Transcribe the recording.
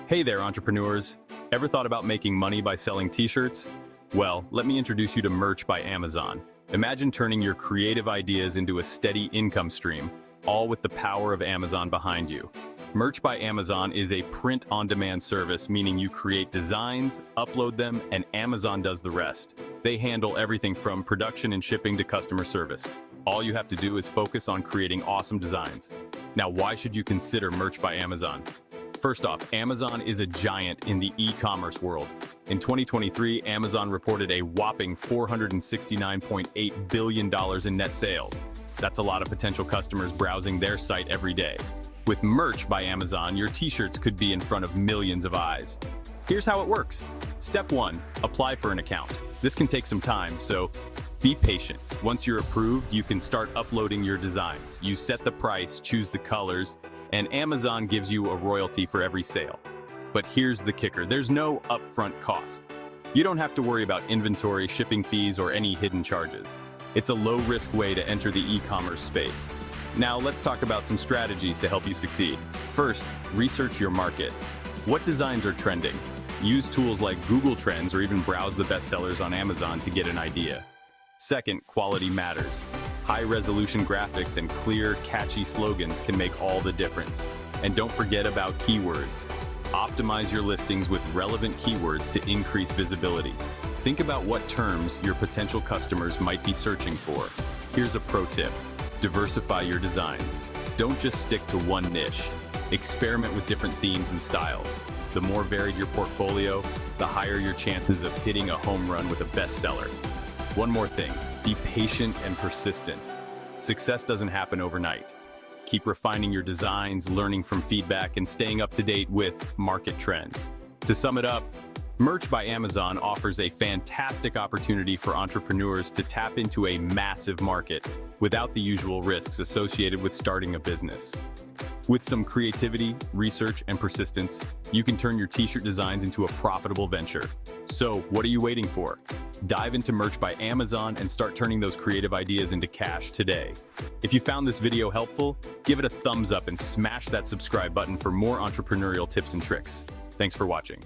Hey there, entrepreneurs. Ever thought about making money by selling t-shirts? Well, let me introduce you to Merch by Amazon. Imagine turning your creative ideas into a steady income stream, all with the power of Amazon behind you. Merch by Amazon is a print-on-demand service, meaning you create designs, upload them, and Amazon does the rest. They handle everything from production and shipping to customer service. All you have to do is focus on creating awesome designs. Now, why should you consider Merch by Amazon? First off, Amazon is a giant in the e-commerce world. In 2023, Amazon reported a whopping $469.8 billion in net sales. That's a lot of potential customers browsing their site every day. With Merch by Amazon, your t-shirts could be in front of millions of eyes. Here's how it works. Step 1, apply for an account. This can take some time, so be patient. Once you're approved, you can start uploading your designs. You set the price, choose the colors, and Amazon gives you a royalty for every sale. But here's the kicker, there's no upfront cost. You don't have to worry about inventory, shipping fees, or any hidden charges. It's a low-risk way to enter the e-commerce space. Now let's talk about some strategies to help you succeed. First, research your market. What designs are trending? Use tools like Google Trends or even browse the bestsellers on Amazon to get an idea. Second, quality matters. High-resolution graphics and clear, catchy slogans can make all the difference. And don't forget about keywords. Optimize your listings with relevant keywords to increase visibility. Think about what terms your potential customers might be searching for. Here's a pro tip. Diversify your designs. Don't just stick to one niche. Experiment with different themes and styles. The more varied your portfolio, the higher your chances of hitting a home run with a bestseller. One more thing, be patient and persistent. Success doesn't happen overnight. Keep refining your designs, learning from feedback, and staying up to date with market trends. To sum it up, Merch by Amazon offers a fantastic opportunity for entrepreneurs to tap into a massive market without the usual risks associated with starting a business. With some creativity, research, and persistence, you can turn your t-shirt designs into a profitable venture. So, what are you waiting for? Dive into Merch by Amazon and start turning those creative ideas into cash today. If you found this video helpful, give it a thumbs up and smash that subscribe button for more entrepreneurial tips and tricks. Thanks for watching.